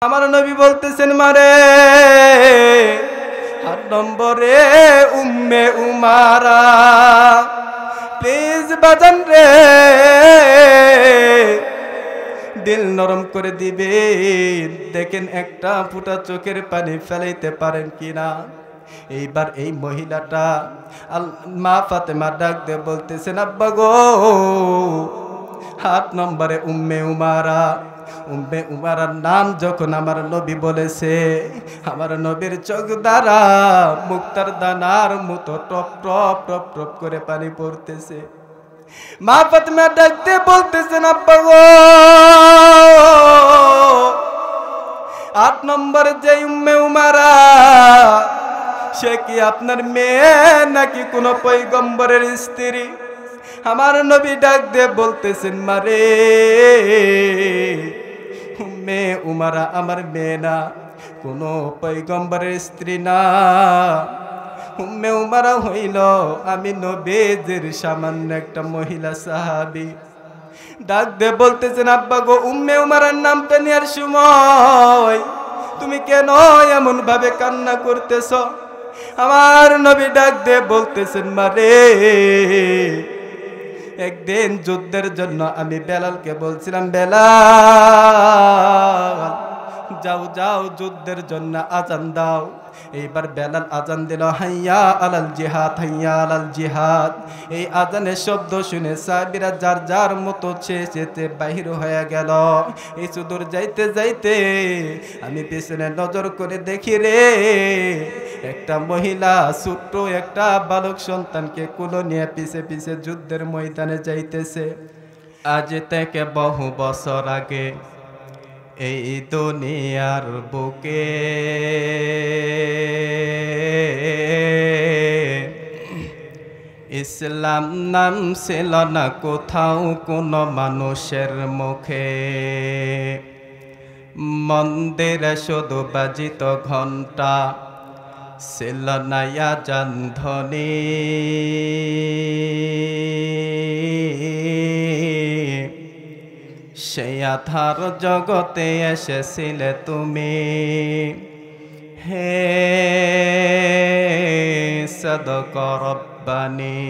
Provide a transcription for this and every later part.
আমার নবী বলতেছেন মারে 8 নম্বরে উম্মে উমারা প্লিজ বাজান রে দিল নরম করে দিবেন দেখেন একটা ফুটা চোখের পানি ফেলাইতে পারেন কিনা। এইবার এই মহিলাটা মা ফাতেমা ডাক দিয়ে বলতেছেন আব্বা গো 8 নম্বরে উম্মে উমারার নাম যখন আমার নবী বলেছে আমার নবীর চোখ দ্বারা মুক্তার দানার মতো টপ টপ টপ টপ করে পানি পড়তেছে। মা ফাতেমা ডাকতে বলতেছেন আব্বা গো 8 নম্বর যে উম্মে উমারা সে কি আপনার মেয়ে নাকি কোনো পয়গম্বরের স্ত্রী? আমার নবী ডাক দিয়ে বলতেছেন মারে উম্মে উমারা আমার মেয়ে না, কোনো পয়গম্বরের স্ত্রী না। উম্মে উমারা হইল আমি নবীর সামান্য একটা মহিলা সাহাবী। ডাক দিয়ে বলতেছেন আব্বা গো উম্মে উমারার নামটা নেওয়ার সময় তুমি কেন এমন ভাবে কান্না করতেছ? আমার নবী ডাক দিয়ে বলতেছেন মারে একদিন যুদ্ধের জন্য আমি বেলালকে বলছিলাম বেলাল যাও যাও যুদ্ধের জন্য আজান দাও। এইবার বেলাল আজান দিল হাইয়া আলাল জিহাদ হাইয়া আলাল জিহাদ। এই আজানের শব্দ শুনে সাহাবীরা যার যার মতো চেঁচেতে বাহির হয়ে গেল। এই সুদূর যাইতে যাইতে আমি পিছনে নজর করে দেখি রে একটা মহিলা ছোট্ট একটা বালক সন্তানকে কোলে নিয়ে পিছে পিছে যুদ্ধের ময়দানে যাইতেছে। আজ থেকে বহু বছর আগে এই দুনিয়ার বুকে ইসলাম নাম ছিল না কোথাও কোনো মানুষের মুখে। মন্দিরে শুধু বাজিত ঘণ্টা ছিল না আজান ধ্বনি। সেই আধার জগতে এসেছিলে তুমি হে সাদক রব্বানি।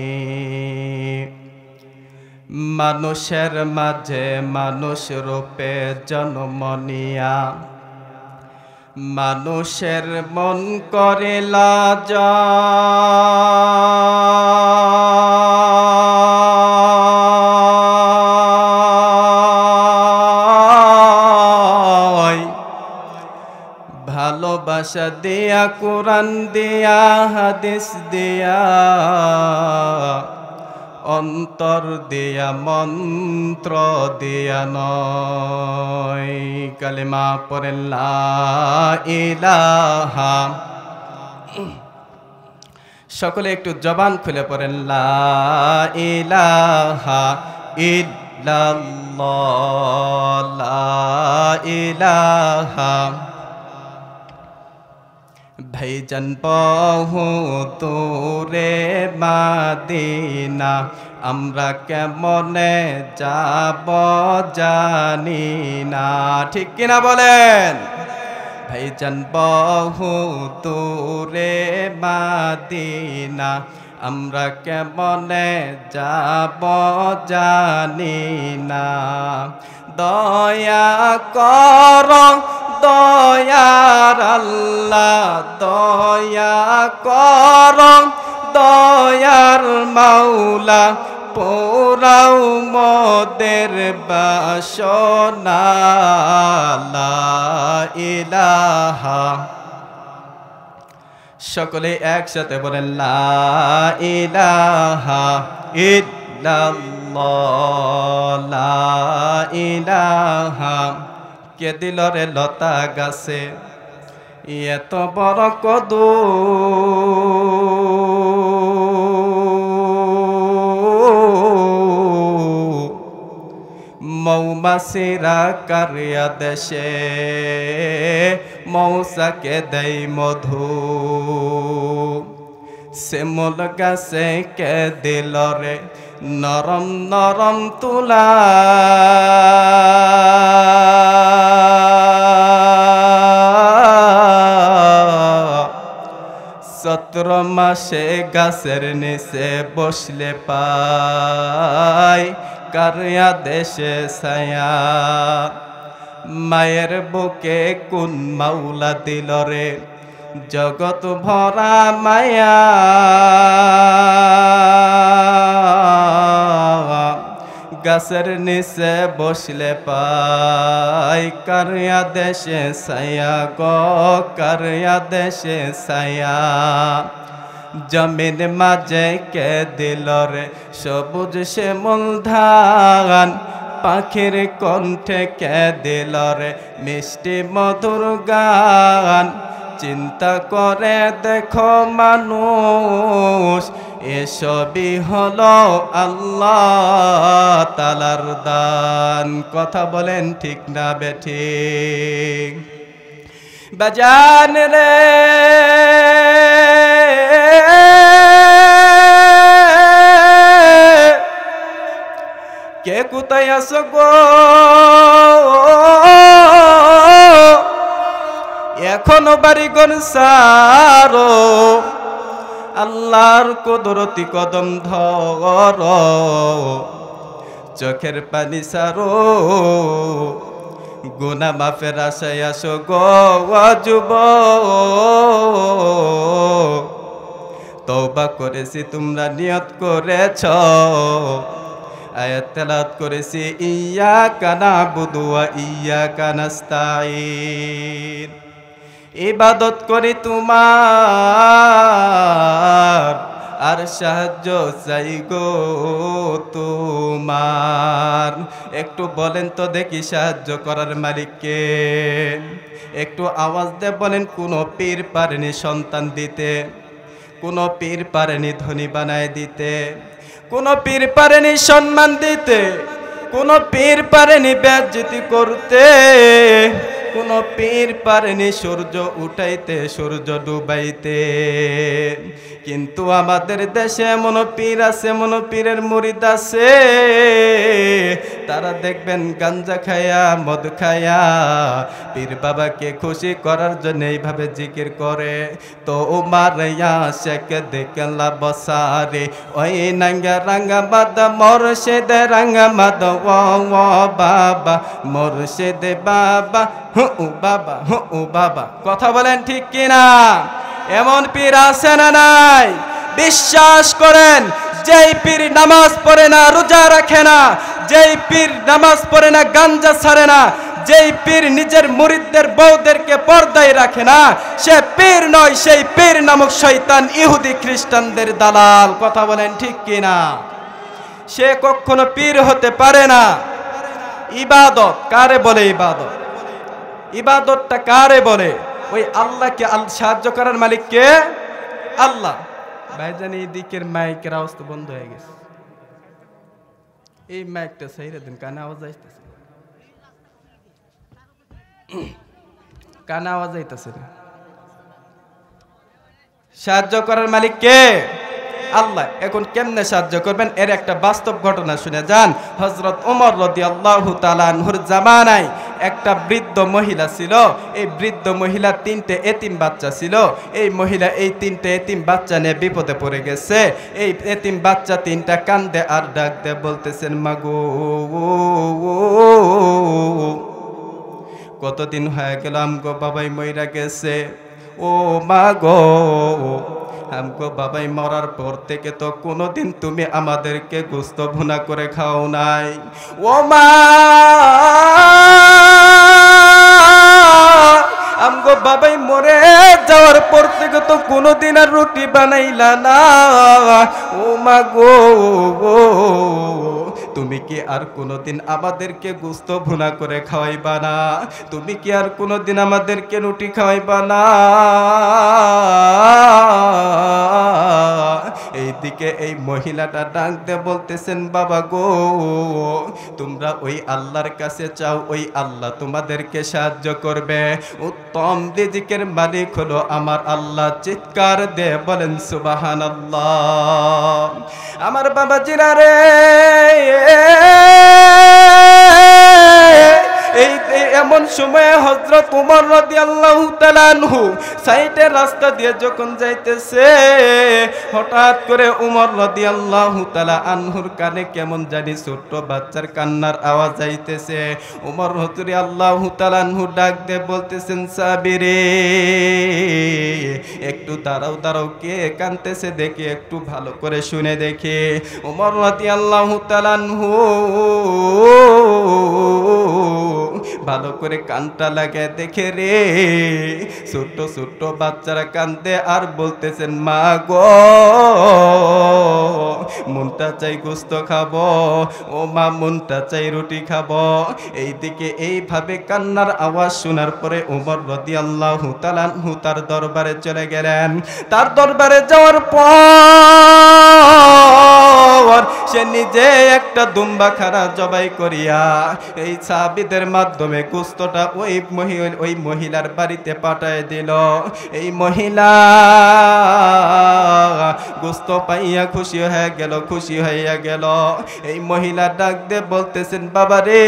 মানুষের মাঝে মানুষ রূপে জন্ম নিয়া মানুষের মন করে লাজা। ভালোবাসা দিয়া কোরআন দিয়া হাদিস দিয়া অন্তর দিয়া মন্ত্র দিয়া নয়। কালেমা পড়ে লা ইলাহা, সকলে একটু জবান খুলে পড়েন লা ইলাহা ইল্লাল্লাহ লা ইলাহা। ভাইজান বহু দূরে মাদিনা আমরা কেমনে যাব জানি না, ঠিক কিনা বলেন? ভাইজান বহু দূরে মাদিনা আমরা কেমনে যাব জানি না। দয়া কর দয়ার আল্লাহ দয়া কর দয়ার মাওলা পোরাও মোদের বাসনা লা ইলাহা। সকলে একসাথে বলেন লা ইলাহা ইল্লাল্লাহ লা ইলাহা। কে দিল রে লতা গাছে এত বড় কদু? মৌমাছিরা কারিয়া দেশে মৌসাকে দেয় মধু। শ্যামল গাছে কে দিল রে নরম নরম তুলা। চৈত্র মাসে গাছের নিচে বসলে পাই কার আদেশে ছায়া। মায়ের বুকে কোন মাওলা দিল রে জগৎ ভরা মায়া। গাছের নিচে বসলে পাই কার আদেশে ছায়া গো কার আদেশে ছায়া। জমিন মাঝে কে দিল রে সবুজ শ্যামল ধান পাখির কণ্ঠে কে দিল রে মিষ্টি মধুর গান। চিন্তা করে দেখো মানুষ এসবই হলো আল্লাহ তাআলার দান। কথা বলেন ঠিক না বেঠিক? বাজান রে কে কোথায় আছো গো এখনো বাড়ি গনসারো আল্লাহর কুদরতি কদম ধর চোখের পানি সারো গুনাহ মাফের আশায় আসো গো যুবক। তওবা করেছি তোমরা নিয়ত করেছ আয়াত তেলাওয়াত করেছি ইয়্যাকা না'বুদু ওয়া ইয়্যাকা নাস্তাঈন। ইবাদত করি তোমার আর সাহায্য চাই গো তোমার। একটু বলেন তো দেখি সাহায্য করার মালিককে? একটু আওয়াজ দিয়ে বলেন কোন পীর পারেনি সন্তান দিতে, কোন পীর পারেনি ধনী বানায় দিতে, কোন পীর পারেনি সম্মান দিতে, কোন পীর পারেনি বেজ্জতি করতে, কোন পীর পারেনি সূর্য উঠাইতে সূর্য ডুবাইতে। কিন্তু আমাদের দেশে এমন পীর আছে, এমন পীরের মুরিদ আছে, তারা দেখবেন গাঞ্জা খায়া মদ খায়া পীর বাবাকে খুশি করার জন্য এইভাবে জিকির করে। তো উমার শেখ দেখলা বসারে ওই নাঙ্গা রাঙ্গা বাদ মোরশেদ রাঙ্গা মাদ ও বাবা মোরশেদ বাবা হু বাবা হু বাবা। কথা বলেন ঠিক কিনা? এমন পীর আছে না নাই? বিশ্বাস করেন যেই পীর নামাজ পড়ে না, রোজা রাখে না, যেই পীর নামাজ পড়ে না, গাঞ্জা ছাড়ে না, যেই পীর নিজের মুরিদদের বউদেরকে পর্দায় রাখে না, সে পীর নয়, সেই পীর নামক শয়তান ইহুদি খ্রিস্টানদের দালাল। কথা বলেন ঠিক কিনা? সে কখনো পীর হতে পারে না। ইবাদত কারে বলে? ইবাদত ইবাদতটা কারে বলে? ওই আল্লাহকে। সাহায্য করার মালিক কে? আল্লাহ। ভাইজান এই দিকের মাইকের আওয়াজ তো বন্ধ হয়ে গেছে, এই মাইকটা সাইরা দেন, কানে আওয়াজ আসতেছে, কানে আওয়াজ আইতেছে না। সাহায্য করার মালিক কে? আল্লাহ। এখন কেমনে সাহায্য করবেন এর একটা বাস্তব ঘটনা শুনে যান। হযরত ওমর রাদিয়াল্লাহু তাআলা আনহুর জামানায় একটা বৃদ্ধ মহিলা ছিল। এই বৃদ্ধ মহিলা 3টে এতিম বাচ্চা ছিল। এই মহিলা এই 3টে এতিম বাচ্চা নিয়ে বিপদে পড়ে গেছে। এই এতিম বাচ্চা 3টা কান্দে আর ডাক দিয়ে বলতেছেন মাগো কতদিন হয়ে গেল আমগো বাবাই মইরা গেছে, ও মাগো আমগো বাবাই মরার পর থেকে তো কোনোদিন তুমি আমাদেরকে গোশত ভুনা করে খাও নাই। ও মা আমগো বাবাই মরে যাওয়ার পর থেকে তো কোনোদিন আর রুটি বানাইলা না। ও মা গো তুমি কি আর কোনোদিন আমাদেরকে গোশত ভুনা করে খাওয়াইবা না? তুমি কি আর কোনোদিন আমাদেরকে রুটি খাওয়াইবা না? এইদিকে এই মহিলাটা ডাক দিয়ে বলতেছেন বাবা গো তোমরা ওই আল্লাহর কাছে চাও, ওই আল্লাহ তোমাদেরকে সাহায্য করবে। উত্তম রিজিকের মালিক হলো আমার আল্লাহ। চিৎকার দিয়ে বলেন সুবহানাল্লাহ। আমার বাবা জিরা রে এমন সময়ে হযরত ওমর রাদিয়াল্লাহু তাআলা আনহু সাইডে রাস্তা দিয়ে যখন যাইতেছে, হঠাৎ করে ওমর রাদিয়াল্লাহু তাআলা আনহুর কানে কেমন জানি ছোট্ট বাচ্চার কান্নার আওয়াজ আইতেছে। ওমর রাদিয়াল্লাহু তাআলা আনহু ডাক দিয়ে বলতেছেন, সাবিরে একটু দাঁড়াও দাঁড়াও, কে কাঁদতেছে দেখি, একটু ভালো করে শুনে দেখি। ওমর রাদিয়াল্লাহু তাআলা আনহু ভালো করে কানটা লাগায় দেখে রে, ছোট্ট ছোট্ট বাচ্চারা কান্দে আর বলতেছেন, মা গো মনটা চাই গোস্ত খাবো, ও মা মনটা চাই রুটি খাবো। এইদিকে এইভাবে কান্নার আওয়াজ শোনার পরে ওমর রাদিয়াল্লাহু তাআলা আনহু তার দরবারে চলে গেলেন। তার দরবারে যাওয়ার পর সে নিজে একটা দুম্বা খানা জবাই করিয়া এই সাহাবীদের মাধ্যমে গোস্তটা ওই মহিলার বাড়িতে পাঠায় দিল। এই মহিলা গোস্ত পাইয়া খুশি হয়ে গেল, খুশি হইয়া গেল। এই মহিলা ডাক দিয়ে বলতেছেন, বাবা রে,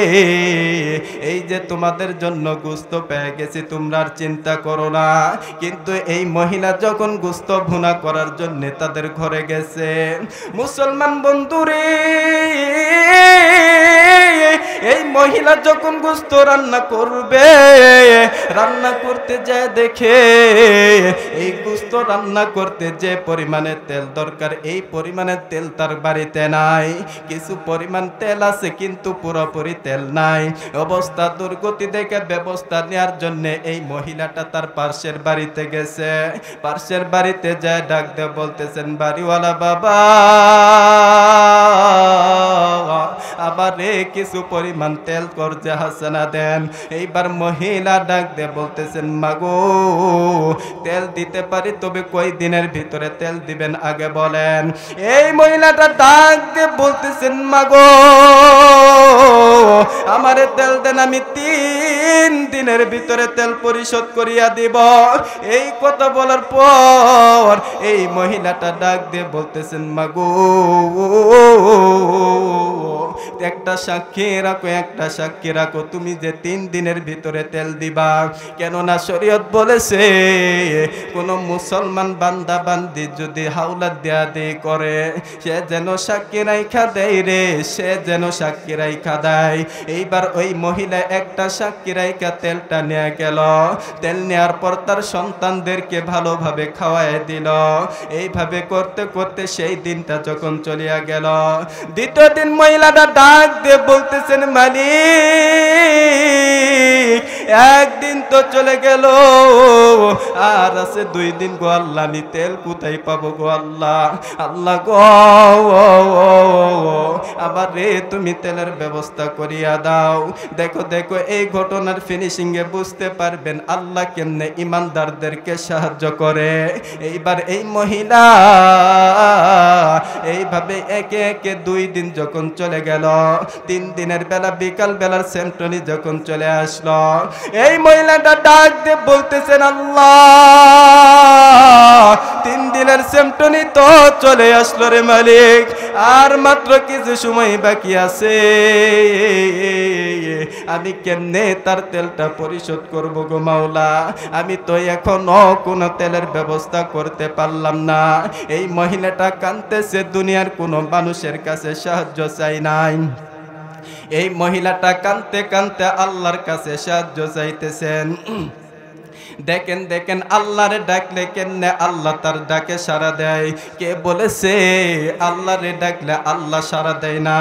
এই যে তোমাদের জন্য গোস্ত পেয়ে গেছি, তোমরা আর চিন্তা করো না। কিন্তু এই মহিলা যখন গোস্ত ভুনা করার জন্য তাদের ঘরে গেছে, মুসলমান বন্ধুরে, এই মহিলা যখন গোস্ত রান্না করবে, রান্না করতে যায় দেখে এই গোস্ত রান্না করতে যে পরিমাণে তেল দরকার, এই পরিমাণে তেল তার বাড়িতে নাই। কিছু পরিমাণ তেল আছে কিন্তু পুরোপুরি তেল নাই। অবস্থা দুর্গতি দেখে ব্যবস্থা নেওয়ার জন্য এই মহিলাটা তার পার্শ্বের বাড়িতে গেছে। পার্শ্বের বাড়িতে যায় ডাক দিয়ে বলতেছেন, বাড়িওয়ালা বাবা, আবার কিছু পরিমাণ তেল কর্জে হাসানা দেন। এইবার মহিলা ডাক দিয়ে বলতেছেন, মাগো তেল দিতে পারি, তবে কয় দিনের ভিতরে তেল দিবেন আগে বলেন। এই মহিলাটা ডাক দিয়ে বলতেছেন, মাগো আমারে তেল দেন, আমি 3 দিনের ভিতরে তেল পরিশোধ করিয়া দিব। এই কথা বলার পর এই মহিলাটা ডাক দিয়ে বলতেছেন, মাগো একটা সাক্ষী রাখো, একটা সাক্ষী রাখো, তুমি যে 3 দিনের ভিতরে তেল দিবা। কেননা শরীয়ত বলেছে কোন মুসলমান বান্দা বান্দি যদি হাওলাত দেয়া দেই করে, সে যেন সাক্ষী রাইখা দেয় রে, সে যেন সাক্ষী রাইখা দেয়। এইবার ওই মহিলা একটা সাক্ষী রাইখা তেলটা নিয়ে গেল। তেল নেওয়ার পর তার সন্তানদেরকে ভালোভাবে খাওয়ায় দিল। এইভাবে করতে করতে সেই দিনটা যখন চলিয়া গেল, দ্বিতীয় দিন মহিলাটা ডাক দিয়ে বলতেছেন, মালিক একদিন তো চলে গেল, আর আছে 2 দিন গো আল্লাহ, আমি তেল কোথায় পাবো গো আল্লাহ, আল্লাহ গো আবার রে তুমি তেলের ব্যবস্থা করিয়া দাও। দেখো দেখো এই ঘটনার ফিনিশিং এ বুঝতে পারবেন আল্লাহ কেমনে ইমানদারদেরকে সাহায্য করে। এইবার এই মহিলা এইভাবে একে একে 2 দিন যখন চলে গেল, 3 দিনের বেলা বিকাল বেলার সেমটনি যখন চলে আসলো, এই মহিলাটা ডাক দিয়ে বলতেছেন, আল্লাহ 3 দিনের সেমটনি তো চলে আসলো রে মালিক, আর মাত্র কিছু সময় বাকি আছে, আমি কেমনে তার তেলটা পরিশোধ করব গো মাওলা, আমি তো এখনো কোনো তেলের ব্যবস্থা করতে পারলাম না। এই মহিলাটা কাঁদতেছে, দুনিয়ার কোনো মানুষের কাছে সাহায্য চাই নাই। এই মহিলাটা কাঁদতে কাঁদতে আল্লাহর কাছে সাহায্য চাইতেছেন। দেখেন দেখেন আল্লাহরে ডাকলে কেমনে আল্লাহ তার ডাকে সাড়া দেয়। কে বলেছে আল্লাহরে ডাকলে আল্লাহ সাড়া দেয় না?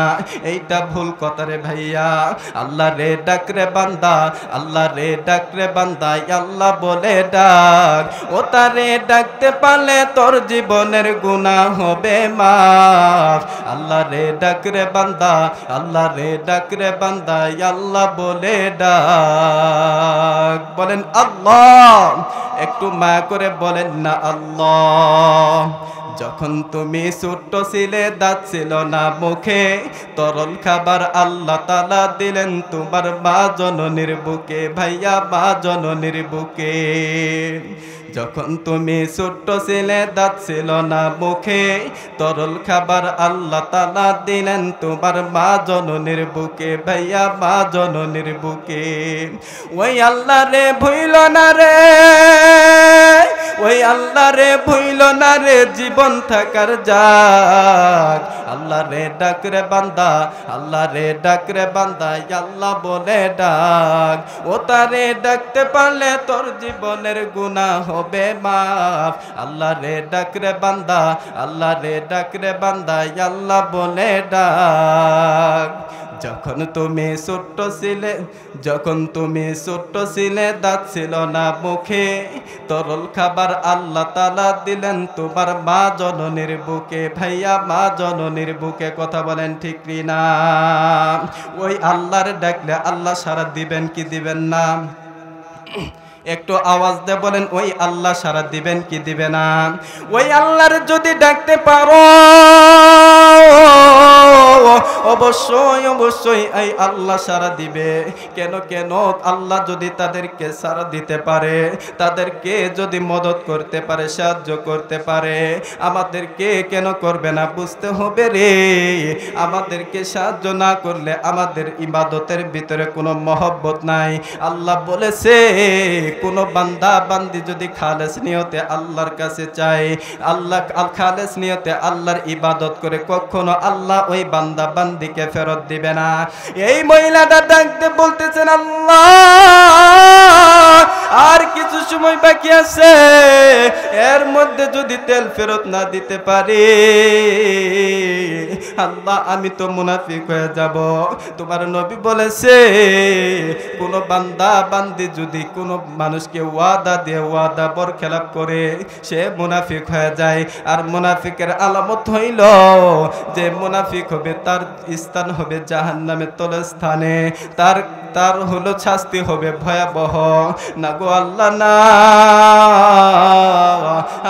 এইটা ভুল কথা রে ভাইয়া। আল্লাহ রে ডাক রে বান্দা, আল্লাহ রে ডাক রে বান্দা, আল্লাহ বলে ডাক। ও তারে ডাকতে পারলে তোর জীবনের গুনাহ হবে মাফ। আল্লাহ রে ডাক রে বান্দা, আল্লাহ রে ডাক রে বান্দা, আল্লাহ বলে ডাক। বলেন আল্লাহ, একটু মায়া করে বলেন না আল্লাহ। যখন তুমি ছোট্ট ছিলে দাঁত ছিল না মুখে, তরল খাবার আল্লাহ তাআলা দিলেন তোমার মা জননীর বুকে, ভাইয়া মা জননীর বুকে। যখন তুমি ছোট্ট ছিলে দাঁত ছিল না মুখে, তরল খাবার আল্লাহ তাআলা দিলেন তোমার মা জননীর বুকে, ভাইয়া মা জননীর বুকে। ওই আল্লাহ রে ভুইল না রে, ওই আল্লাহ রে ভুইল না রে জীবন থাকার যাক। আল্লাহ রে ডাক রে বান্দা, আল্লাহ রে ডাক রে বান্দা, আল্লাহ বলে ডাক। ও তারে ডাকতে পারলে তোর জীবনের গুনাহ হবে মাফ। আল্লাহ রে ডাক রে বান্দা, আল্লাহ রে ডাক রে বান্দা, আল্লাহ বলে ডাক। যখন তুমি ছোট্ট ছিলে, যখন তুমি ছোট্ট ছিলে দাঁত ছিল না মুখে, তরল খাবার আল্লাহ তাআলা দিলেন তোমার মা জননীর বুকে, ভাইয়া মা জননীর বুকে। কথা বলেন ঠিক না? ওই আল্লাহর ডাকলে আল্লাহ সাড়া দিবেন কি দিবেন না? একটু আওয়াজ দিয়ে বলেন, ওই আল্লাহ সাড়া দিবেন কি দিবে না? ওই আল্লাহর যদি ডাকতে পারো অবশ্যই অবশ্যই এই আল্লাহ সাড়া দিবে। কেন কেন? আল্লাহ যদি তাদেরকে সাড়া দিতে পারে, তাদেরকে যদি মদত করতে পারে, সাহায্য করতে পারে, আমাদেরকে কেন করবে না? বুঝতে হবে রে, আমাদেরকে সাহায্য না করলে আমাদের ইবাদতের ভিতরে কোনো মহব্বত নাই। আল্লাহ বলেছে কোনো বান্দা বান্দি যদি খালেস নিয়তে আল্লাহর কাছে চায়, আল্লাহ খালেস নিয়তে আল্লাহর ইবাদত করে, কখনো আল্লাহ ওই বান্দা বান্দিকে ফেরত দিবে না। এই মহিলাটা ডাকতে বলতেছেন, আল্লাহ আর কিছু সময় বাকি আছে, এর মধ্যে যদি তেল ফেরত না দিতে পারি আল্লাহ আমি তো মুনাফিক হয়ে যাব। তোমার নবী বলেছে কোন বান্দা বান্দি যদি কোনো মানুষকে ওয়াদা দিয়ে ওয়াদা বরখেলাপ করে সে মুনাফিক হয়ে যায়। আর মুনাফিকের আলামত হইল যে মুনাফিক হবে তার স্থান হবে জাহান্নামের তলের স্থানে, তার হলো শাস্তি হবে ভয়াবহ। না গো আল্লাহ না,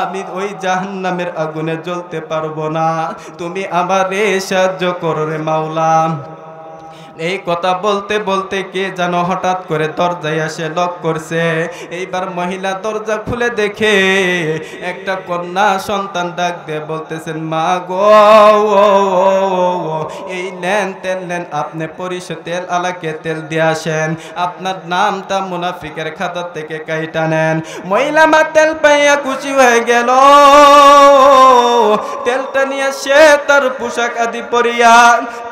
আমি ওই জাহান্নামের আগুনে জ্বলতে পারবো না, তুমি আমারে সাহায্য করো রে মাওলা। এই কথা বলতে বলতে কে যেন হঠাৎ করে দরজায় এসে লক করছে। এইবার মহিলা দরজা খুলে দেখে একটা কন্যা সন্তান ডাক দিয়ে বলতেছেন, মা গো এই নেন তেল নেন, আপনি পরিশোধ তেল আলাকে তেল দিয়ে আসেন, আপনার নামটা মুনাফিকের খাতা থেকে কাইটা নেন। মহিলা মা তেল পাইয়া খুশি হয়ে গেল, তেলটা নিয়ে সে তার পোশাক আদি পরিয়া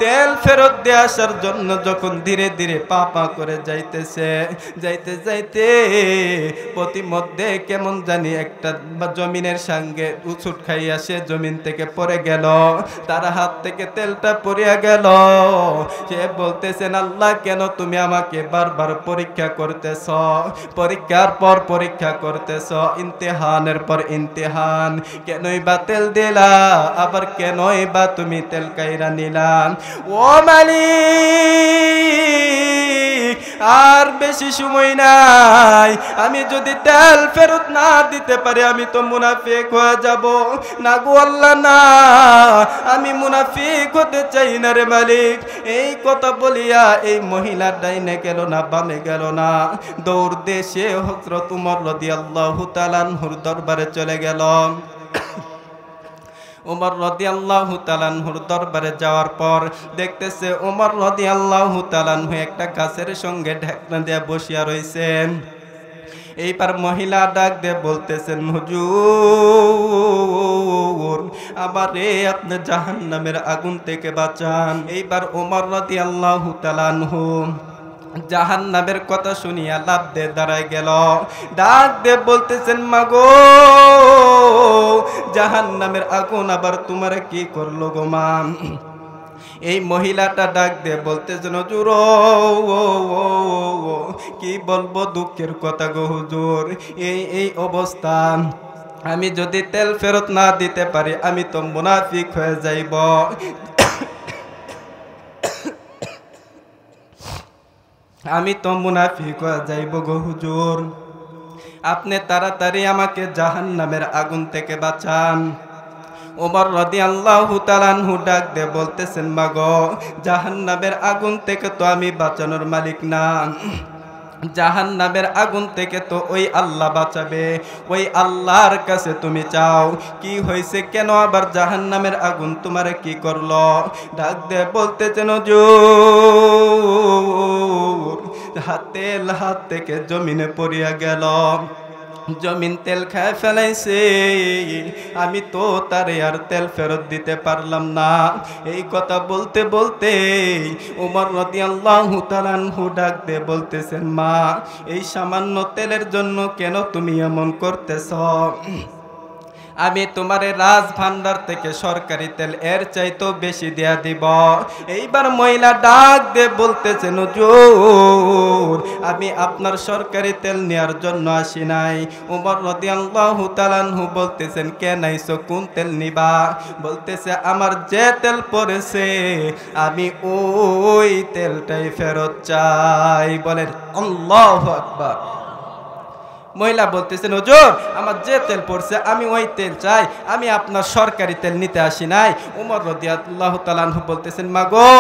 তেল ফেরত দিয়ে আসার জন্য যখন ধীরে ধীরে পা পা করে যাইতেছে, যাইতে যাইতে প্রতিমধ্যে কেমন জানি একটা জমিনের সঙ্গে উছুট খাইয়া সে জমিন থেকে পড়ে গেল, তার হাত থেকে তেলটা পড়িয়া গেল। সে বলতেছেন, আল্লাহ কেন তুমি আমাকে বারবার পরীক্ষা করতেছ, পরীক্ষার পর পরীক্ষা করতেছ, ইমতিহানের পর ইমতিহান, কেনই বা তেল দিলা, আবার কেনই বা তুমি তেল কাইরা নিলা? ও মালিক আর বেশি সময় নাই, আমি যদি তেল ফেরত না দিতে পারি আমি তো মুনাফিক হয়ে যাব। না গো আল্লাহ না, আমি মুনাফিক হতে চাই না রে মালিক। এই কথা বলিয়া এই মহিলা ডাইনে গেল না বামে গেল না, দৌড় দিয়ে সে হযরত উমর রাদিয়াল্লাহু তাআলা আনহুর দরবারে চলে গেল। উমর রাদিয়াল্লাহু তাআলা আনহুর দরবারে যাওয়ার পর দেখতেছে উমর রাদিয়াল্লাহু তাআলা আনহু একটা গাছের সঙ্গে ঢাকনা দিয়ে বসিয়া রইছেন। এইবার মহিলা ডাক দিয়ে বলতেছেন, হুজুর আমারে আপনি জাহান্নামের আগুন থেকে বাঁচান। এইবার উমর রাদিয়াল্লাহু তাআলা আনহু জাহান্নামের কথা শুনিয়া লাভ দিয়ে দাঁড়ায় গেল, ডাক দিয়ে বলতেছেন, মাগো জাহান্নামের আগুন আবার তোমার কি করলো গো মা? এই মহিলাটা ডাক দিয়ে বলতেছেন, হুজুর কি বলবো দুঃখের কথা গো হুজুর, এই অবস্থা, আমি যদি তেল ফেরত না দিতে পারি আমি তো মুনাফিক হয়ে যাইব, আমি তো মুনাফিক হয়ে যাইব গো হুজুর, আপনি তাড়াতাড়ি আমাকে জাহান্নামের আগুন থেকে বাঁচান। ওমর রাদিয়াল্লাহু তাআলা আনহু ডাক দিয়ে বলতেছেন, মাগো জাহান্নামের আগুন থেকে তো আমি বাঁচানোর মালিক না, জাহান্নামের আগুন থেকে তো ওই আল্লাহ বাঁচাবে। ওই আল্লাহর কাছে তুমি চাও। কি হয়েছে, কেন আবার জাহান্নামের আগুন তোমারে কি করলো? ডাক দে বলতেছেন, হুজুর হাত থেকে জমিনে পড়িয়া গেল, জমিন তেল খায় ফেলাইছে, আমি তো তারে আর তেল ফেরত দিতে পারলাম না। এই কথা বলতে বলতে ওমর রাদিয়াল্লাহু তাআলা আনহু ডাক দিয়ে বলতেছেন, মা এই সামান্য তেলের জন্য কেন তুমি এমন করতেছ? আমি তোমারে রাজ ভান্ডার থেকে সরকারি তেল এর চাইতেও বেশি দেয়া দিব। এইবার মহিলা ডাক দিয়ে বলতেছেন, হুজুর আমি আপনার সরকারি তেল নেয়ার জন্য আসি নাই। ওমর রাদিয়াল্লাহু তাআলা আনহু বলতেছেন, কেন আইছো, কোন তেল নিবা? বলতেছে, আমার যে তেল পড়েছে আমি ওই তেলটাই ফেরত চাই। বলেন আল্লাহু আকবার। মহিলা বলতেছেন, হুজুর আমার যে তেল পড়ছে আমি ওই তেল চাই, আমি আপনার সরকারি তেল নিতে আসি নাই। ওমর রাদিয়াল্লাহু তাআলা আনহু বলতেছেন, মাগো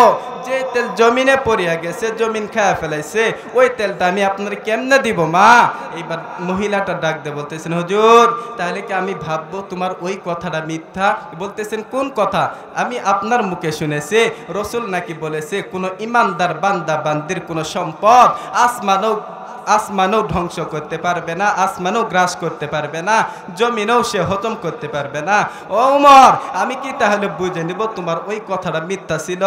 যে তেল জমিনে পড়িয়া গেছে, জমিন খায়া ফেলাইছে, ওই তেলটা আমি আপনার কেমনে দিব মা? এইবার মহিলাটা ডাক দিয়ে বলতেছেন, হুজুর তাহলে কি আমি ভাববো তোমার ওই কথাটা মিথ্যা? বলতেছেন, কোন কথা? আমি আপনার মুখে শুনেছি রাসূল নাকি বলেছে, কোনো ইমানদার বান্দা বান্দির কোনো সম্পদ আসমানও ধ্বংস করতে পারবে না, আসমানও গ্রাস করতে পারবে না, জমিনেও সে হজম করতে পারবে না। ও ওমর আমি কি তাহলে বুঝে নিব তোমার ওই কথাটা মিথ্যা ছিল?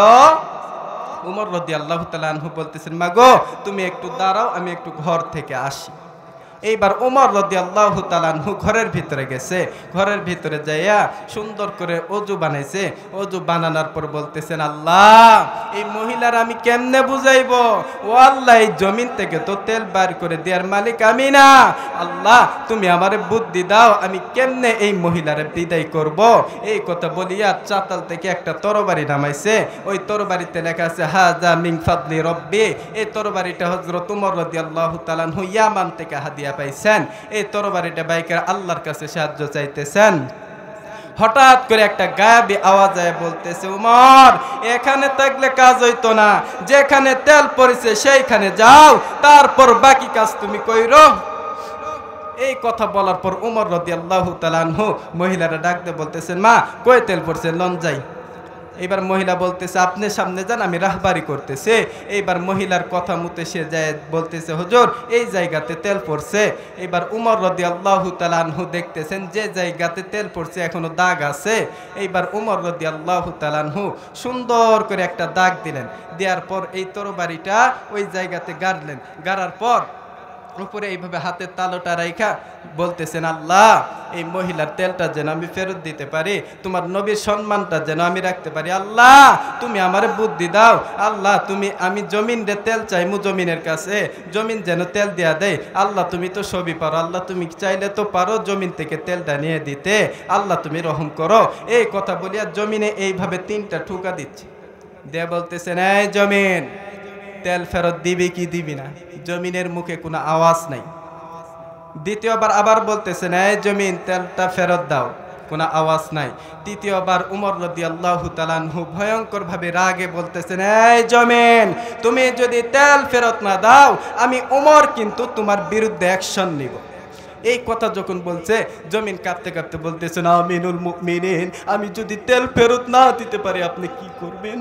ওমর রাদিয়াল্লাহু তাআলা আনহু বলতেছেন, মাগো তুমি একটু দাঁড়াও, আমি একটু ঘর থেকে আসি। এইবার ওমর রাদিয়াল্লাহু তাআলা আনহু ঘরের ভিতরে গেছে, ঘরের ভিতরে যাইয়া সুন্দর করে অজু বানাইছে। অজু বানানোর পর বলতেছেন, আল্লাহ এই মহিলার আমি কেমনে বুঝাইবো? ও আল্লাহ এই জমিন থেকে তো তেল বার করে দেওয়ার মালিক আমি না, আল্লাহ তুমি আমারে বুদ্ধি দাও, আমি কেমনে এই মহিলারে বিদায় করব? এই কথা বলিয়া চাতাল থেকে একটা তরবারি নামাইছে। ওই তরবারিতে লেখা আছে হাযা মিন ফাদলি রব্বি। এই তরবারিটা হযরত ওমর রাদিয়াল্লাহু তাআলা আনহু ইয়ামান থেকে হাদিয়া পাইছেন। এই তরবারিটা বাইকের আল্লাহর কাছে সাহায্য চাইতেছেন। হঠাৎ করে একটা গায়েবী আওয়াজ আয় বলতেছে, ওমর এখানে থাকলে কাজ হইতো না, যেখানে তেল পড়েছে সেইখানে যাও, তারপর বাকি কাজ তুমি কইরো। এই কথা বলার পর ওমর রাদিয়াল্লাহু তাআলা আনহু মহিলারা ডাক দিয়ে বলতেছেন, মা কই তেল পড়ছে, লন যাই। এইবার মহিলা বলতেছে, আপনি সামনে যান, আমি রাহবারি করতেছে। এইবার মহিলার কথা মতে সে যায় বলতেছে, হুজুর এই জায়গাতে তেল পড়ছে। এবার উমর রাদিয়াল্লাহু তাআলা আনহু দেখতেছেন যে জায়গাতে তেল পড়ছে এখনো দাগ আছে। এইবার উমর রাদিয়াল্লাহু তাআলা আনহু সুন্দর করে একটা দাগ দিলেন। দেওয়ার পর এই তরবারিটা ওই জায়গাতে গাড়লেন। গাড়ার পর উপরে এইভাবে হাতের তালুটা রাইখা বলতেছেন, আল্লাহ এই মহিলার তেলটা যেন আমি ফেরত দিতে পারি, তোমার নবীর সম্মানটা যেন আমি রাখতে পারি। আল্লাহ তুমি আমার বুদ্ধি দাও। আল্লাহ আমি জমিন রে তেল চাইমু জমিনের কাছে, জমিন যেন তেল দিয়া দেয়। আল্লাহ তুমি তো সবই পারো, আল্লাহ তুমি চাইলে তো পারো জমিন থেকে তেলটা নিয়ে দিতে, আল্লাহ তুমি রহম করো। এই কথা বলিয়া জমিনে এইভাবে 3টা ঠুকা দিচ্ছে। দিয়ে বলতেছেন, এই জমিন তেল ফেরত দিবি কি দিবি না? জমিনের মুখে কোনো আওয়াজ নাই। দ্বিতীয়বার আবার বলতেছেন, এই জমিন তেলটা ফেরত দাও, কোনো আওয়াজ নাই। তৃতীয়বার উমর রাদিয়াল্লাহু তাআলা আনহু ভয়ঙ্কর ভাবে রাগে বলতেছেন, এই জমিন তুমি যদি তেল ফেরত না দাও আমি উমর কিন্তু তোমার বিরুদ্ধে অ্যাকশন নিব। এই কথা যখন বলছে জমিন কাঁপতে কাঁপতে বলতেছেন, আমিনুল মুমিনিন আমি যদি তেল ফেরত না দিতে পারি আপনি কি করবেন?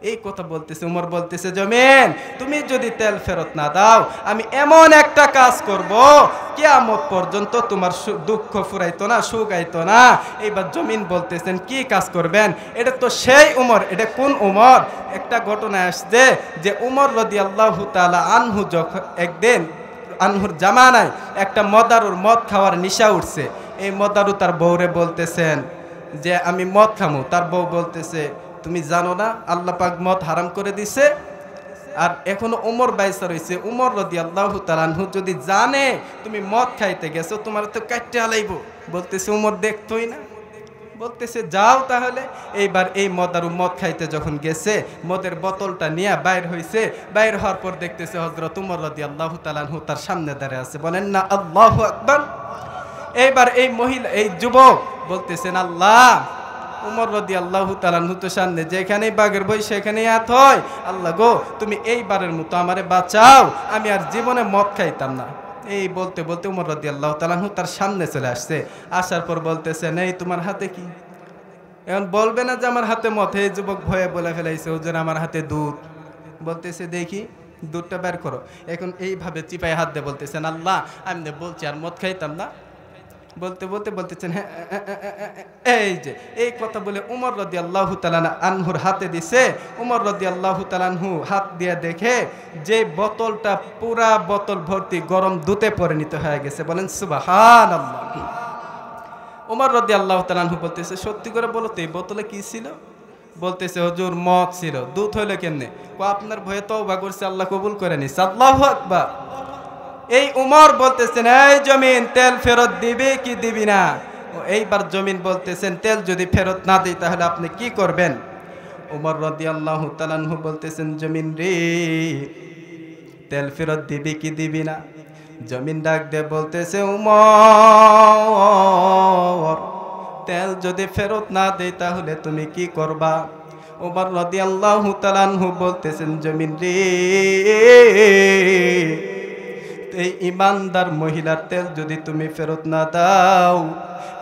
এই কথা বলতেছে উমর বলতেছে, জমিন তুমি যদি তেল ফেরত না দাও আমি এমন একটা কাজ করব কিয়ামত পর্যন্ত তোমার দুঃখ ফুরাইতো না, সুখ আইতো না। এইবার জমিন বলতেছেন, কি কাজ করবেন? এটা তো সেই উমর। এটা কোন উমর? একটা ঘটনা আসছে যে উমর রাদিয়াল্লাহু তাআলা আনহু যখন একদিন আনহুর জামানায় একটা মদারুর মদ খাওয়ার নেশা উঠছে। এই মদারু তার বউরে বলতেছেন যে আমি মদ খামু। তার বউ বলতেছে, তুমি জানো না আল্লাহ পাক মদ হারাম করে দিছে? আর এখনো উমর বাইসা রয়েছে। উমর রাদিয়াল্লাহু তাআলা আনহু যদি জানে তুমি মদ খাইতে গেছো তোমার তো কাটতে আলাইব। বলতেছে উমর দেখতোই না। বলতেছে যাও তাহলে। এইবার এই মদারু মদ খাইতে যখন গেছে মদের বোতলটা নিয়ে বাইর হয়েছে। বাইর হওয়ার পর দেখতেছে হযরত উমর রাদিয়াল্লাহু তাআলা আনহু তার সামনে দাঁড়িয়ে আছে। বলেন না আল্লাহু আকবার। এইবার এই মহিলা এই যুবক বলতেছেন আল্লাহ উমর রাদিয়াল্লাহু তাআলা আনহু তো সামনে যেখানেই বাঘের বই সেখানেই হাত হয়, আল্লাহ গো তুমি এইবারের মতো আমারে বাঁচাও, আমি আর জীবনে মদ খাইতাম না। এই বলতে বলতে উমর রাদিয়াল্লাহু তাআলা আনহু তার সামনে চলে আসছে। আসার পর বলতেছেন এই তোমার হাতে কি? এখন বলবে না যে আমার হাতে মদ। এই যুবক ভয়ে বলে ফেলাইছে হুজুর আমার হাতে দুধ। বলতেছে দেখি দুধটা বের করো। এখন এইভাবে চিপায় হাত দিয়ে বলতেছেন আল্লাহ আমি বলছি আর মদ খাইতাম না। বলতে বলতে বলতেছেন হ্যাঁ এই যে এই কথা বলে উমর রাদিয়াল্লাহু তাআলা আনহুর হাতে দিছে। উমর রাদিয়াল্লাহু তাআলা আনহু হাত দিয়ে দেখে যে বোতলটা পুরা বোতল ভর্তি গরম দুধে পরিণত হয়ে গেছে। বলেন সুবহানাল্লাহ। উমর রাদিয়াল্লাহু তাআলা আনহু বলতেছে সত্যি করে বলো তো এই বোতলে কি ছিল? বলতেছে হুজুর মদ ছিল। দুধ হইলো কেমনে? আপনার ভয়ে তওবা করছে আল্লাহ কবুল করে নিছে। আল্লাহু আকবার। এই উমর বলতেছেন এই জমিন তেল ফেরত দিবে কি দিবি না? এইবার জমিন বলতেছেন তেল যদি ফেরত না দিই তাহলে আপনি কি করবেন? উমর রাদিয়াল্লাহু তাআলা আনহু বলতেছেন জমিন রে তেল ফেরত দিবি কি দিবি না? জমিন ডাক দিয়ে বলতেছে উমর তেল যদি ফেরত না দেই তাহলে তুমি কি করবা? উমর রাদিয়াল্লাহু তাআলা আনহু বলতেছেন জমিন রে এই ইমানদার মহিলার তেল যদি তুমি ফেরত না দাও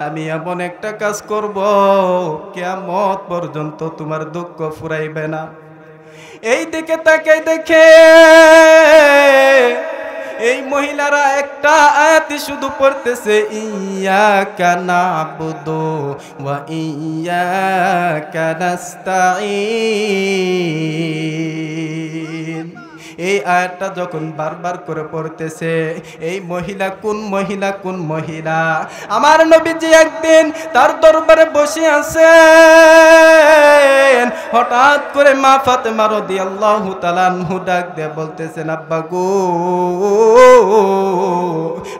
আমি এমন একটা কাজ করব কিয়ামত পর্যন্ত তোমার দুঃখ ফুরাইবে না। এই দিকে তাকাই দেখে এই মহিলারা একটা আয়াতই শুধু পড়তেছে ইয়াকা নাবুদু ওয়া ইয়াকা নাস্তাঈন। এই আয়াতটা যখন বারবার করে পড়তেছে এই মহিলা কোন মহিলা কোন মহিলা? আমার নবীজি একদিন তার দরবারে বসে আছেন, হঠাৎ করে মা ফাতেমা রাদিয়াল্লাহু তাআলা আনহা ডাক দিয়ে বলতেছেন আব্বা গো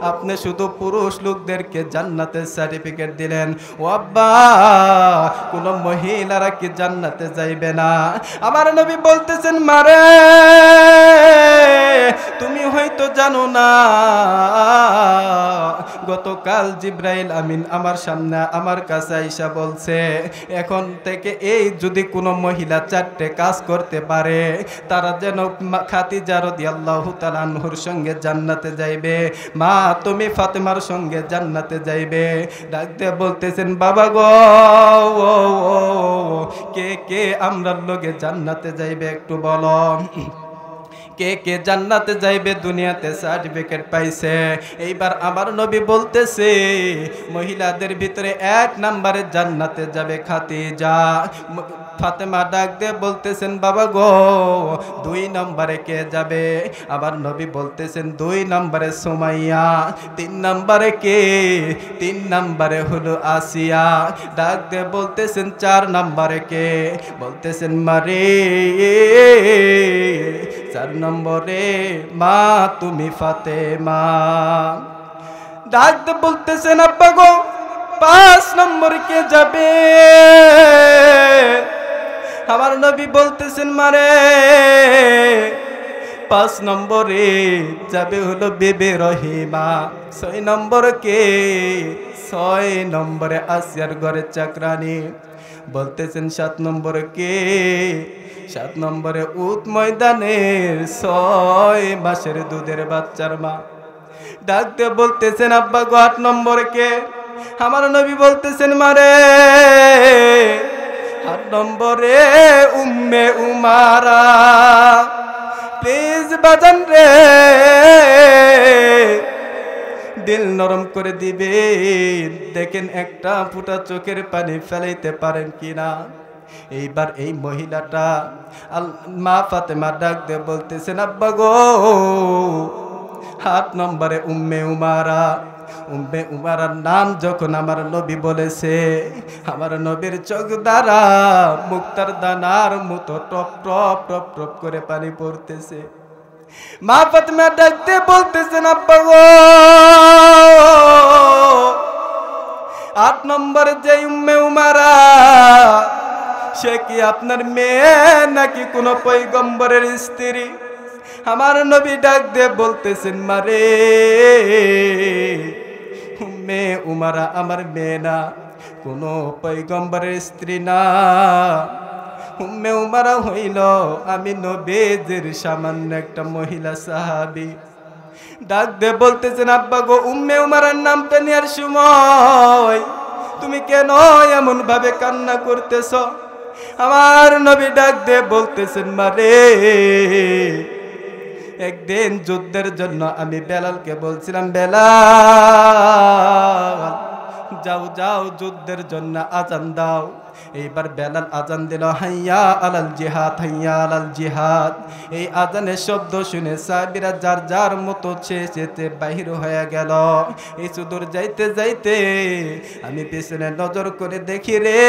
আপনি শুধু পুরুষ লোকদেরকে জান্নাতের সার্টিফিকেট দিলেন, ও আব্বা কোন মহিলারা কি জান্নাতে যাইবে না? আমার নবী বলতেছেন মারে তুমি হয়তো জানো না গতকাল জিব্রাইল আমিন আমার সামনে আমার কাছে আইসা বলছে এখন থেকে এই যদি কোনো মহিলা চারটে কাজ করতে পারে তারা যেন খাদিজা রাদিয়াল্লাহু তাআলা আনহার সঙ্গে জান্নাতে যাইবে, মা তুমি ফাতেমার সঙ্গে জান্নাতে যাইবে। ডাক দিয়ে বলতেছেন বাবা গো কে কে আমরার লগে জান্নাতে যাইবে একটু বলো। কে কে জান্নাতে যাইবে দুনিয়াতে সার্টিফিকেট পাইছে? এইবার আমার নবী বলতেছে মহিলাদের ভিতরে 1 নম্বরে জান্নাতে যাবে খাদিজা। ফাতেমা ডাক দিয়ে বলতেছেন বাবা গো 2 নম্বরে কে যাবে? আবার নবী বলতেছেন 2 নম্বরে সুমাইয়া। 3 নম্বরে কে? 3 নম্বরে হলো আসিয়া। ডাক দিয়ে বলতেছেন 4 নম্বরে কে? বলতেছেন মারে 4 নম্বরে মা তুমি ফাতেমা। ডাক দিয়ে বলতেছেন আব্বা গো 5 নম্বরে কে যাবে? আমার নবী বলতেছেন মারে 5 নম্বরে যাবে হলো বিবি রহিমা। 6 নম্বরে কে? 6 নম্বরে আসিয়ার ঘরের চাকরানী। বলতেছেন 7 নম্বরে কে? 7 নম্বরে উট ময়দানের 6 মাসের দুধের বাচ্চার মা। ডাক দিয়ে বলতেছেন আব্বা গো 8 নম্বরে কে? আমার নবী বলতেছেন মারে 8 নম্বরে উম্মে উমারা। প্লিজ বাজান রে দিল নরম করে দিবেন, দেখেন একটা ফুটা চোখের পানি ফেলাইতে পারেন কিনা। এইবার এই মহিলাটা মা ফাতেমা ডাক দিয়ে বলতেছেন আব্বা গো 8 নম্বরে উম্মে উমারা। উম্মে উমারার নাম যখন আমার নবী বলেছে আমার নবীর চোখ দ্বারা মুক্তার দানার মতো টপ টপ টপ টপ করে পানি পড়তেছে। মা ফাতেমা ডাকতে বলতেছেন আব্বা গো 8 নম্বরে যে উম্মে উমারা সে কি আপনার মেয়ে নাকি কোনো পয়গম্বরের স্ত্রী? আমার নবী ডাক দিয়ে বলতেছেন মারে উম্মে উমারা আমার মেয়ে না, কোনো পয়গম্বরের স্ত্রী না। উম্মে উমারা হইল আমি নবীজির সামান্য একটা মহিলা সাহাবী। ডাক দে বলতেছেন আব্বা গো, উম্মে উমারার নামটা নেওয়ার সময় তুমি কেন এমন ভাবে কান্না করতেছ? আমার নবী ডাক দে বলতেছেন মারে, একদিন যুদ্ধের জন্য আমি বেলালকে বলছিলাম, বেলাল যাও যাও যুদ্ধের জন্য আজান দাও। এইবার বেলাল আজান দিল, হাইয়া আলাল জিহাদ, হাইয়া আলাল জিহাদ। এই আজানের শব্দ শুনে সাহাবীরা যার যার মতো চেঁচেতে বাহির হয়ে গেল। এই সুদূর যাইতে যাইতে আমি পিছনে নজর করে দেখি রে,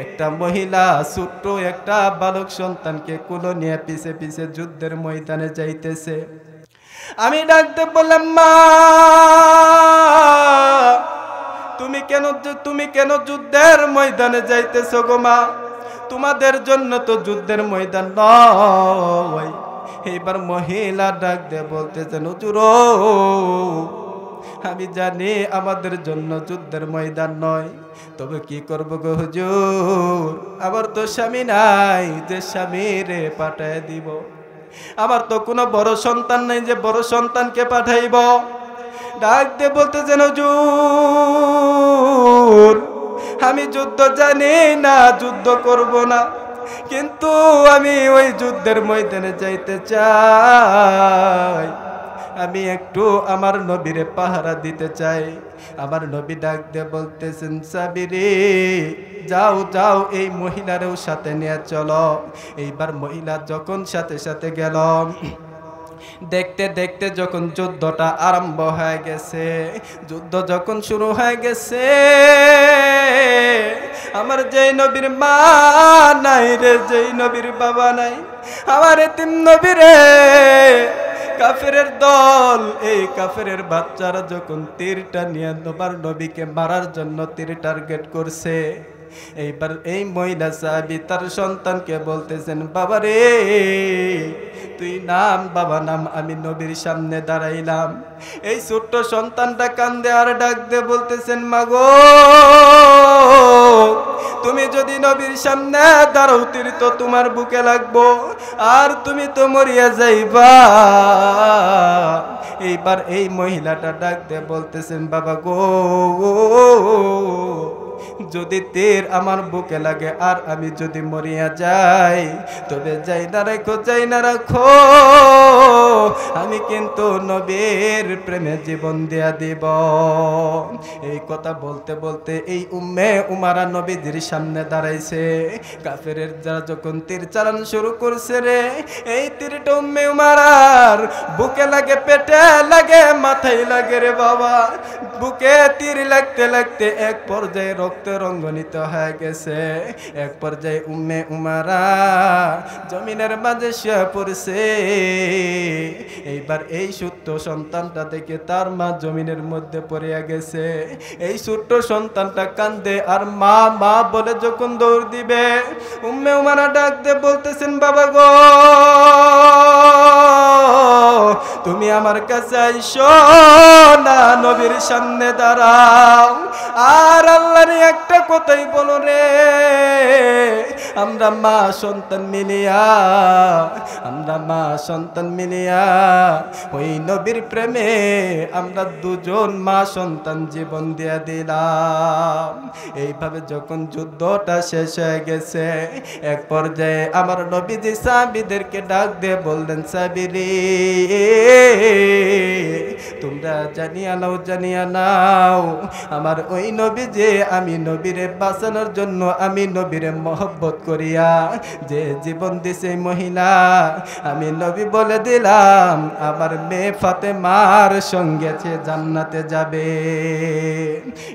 একটা মহিলা ছোট্ট একটা বালক সন্তানকে কোলে নিয়ে পিছে পিছে যুদ্ধের ময়দানে যাইতেছে। আমি ডাকতে বললাম, মা তুমি কেন যুদ্ধের ময়দানে যাইতেছো গো মা? তোমাদের জন্য তো যুদ্ধের ময়দান নয়। এইবার মহিলা ডাক দিয়ে বলতেছেন, হুজুর আমি জানি আমাদের জন্য যুদ্ধের ময়দান নয়, তবে কি করব গো হুজুর, আমার তো স্বামী নাই যে স্বামীরে পাঠায় দিব, আমার তো কোনো বড় সন্তান নাই যে বড় সন্তানকে পাঠাইব। ডাক দিয়ে বলতেছেন, হুজুর আমি যুদ্ধ জানি না, যুদ্ধ করব না, কিন্তু আমি ওই যুদ্ধের ময়দানে যাইতে চাই, আমি একটু আমার নবীরে পাহারা দিতে চাই। আমার নবী ডাক দিয়ে বলতেছেন, সাবিরে যাও যাও এই মহিলারেও সাথে নিয়ে চলো। এইবার মহিলা যখন সাথে সাথে গেল, দেখতে দেখতে যখন যুদ্ধটা আরম্ভ হয়ে গেছে, যুদ্ধ যখন শুরু হয়ে গেছে, আমার যেই নবীর মা নাই রে, যেই নবীর বাবা নাই, আমার এতিম নবীরে কাফেরের দল, এই কাফেরের বাচ্চারা যখন তীরটা নিয়ে তোমার নবীকে মারার জন্য তীর টার্গেট করছে, এইবার এই মহিলা সাহাবী তার সন্তানকে বলতেছেন, বাবা রে তুই নাম, বাবা নাম। আমি নবীর সামনে দাঁড়াইলাম, এই ছোট্ট সন্তানটা কান্দে আর ডাক দিয়ে বলতেছেন, মাগো তুমি যদি নবীর সামনে দাঁড়াও তীর তো তোমার বুকে লাগবো, আর তুমি তো মরিয়া যাইবা। এইবার এই মহিলাটা ডাক দিয়ে বলতেছেন, বাবা গো যদি তীর আমার বুকে লাগে আর আমি যদি মরিয়া যাই, তবে যাই না রাখো, যাই না রাখো, আমি কিন্তু নবীর প্রেমে জীবন দিয়া দিব। এই কথা বলতে বলতে এই উম্মে উমারা নবীজির সামনে দাঁড়াইছে। কাফেরের যারা যখন তীর চালানো শুরু করছে রে, এই তীরটা উম্মে উমারার বুকে লাগে, পেটে লাগে, মাথায় লাগে রে বাবা। বুকে তীর লাগতে লাগতে এক পর্যায়ে রক্ত রঙ্গনিত হয়ে গেছে। এক পর্যায়ে উম্মে উমারা জমিনের মাঝে শুয়ে পড়ছে। এইবার এই ছোট্ট সন্তানটা দেখে তার মা জমিনের মধ্যে পড়িয়া গেছে। এই ছোট্ট সন্তানটা কান্দে আর মা মা বলে যখন দৌড় দিবে, উম্মে উমারা ডাক দিয়ে বলতেছেন, বাবা গো তুমি আমার কাছে আইসো না, নবীর সামনে দাঁড়াও, আর আল্লাহর একটা কথাই বলো রে, আমরা মা সন্তান মিলিয়া ওই নবীর প্রেমে আমরা দুজন মা সন্তান জীবন দিয়ে দিলাম। এইভাবে যখন যুদ্ধটা শেষ হয়ে গেছে, এক পর্যায়ে আমার নবীজি সাহাবীদেরকে ডাক দিয়ে বললেন, সাহাবীরে তোমরা জানিয়া নাও আমার ওই নবী যে আমি নবীরে বাঁচানোর জন্য, আমি নবীরে মহব্বত করিয়া যে জীবন দিছে মহিলা, আমি নবী বলে দিলাম আমার মেয়ে ফাতেমার সঙ্গে সে জান্নাতে যাবে।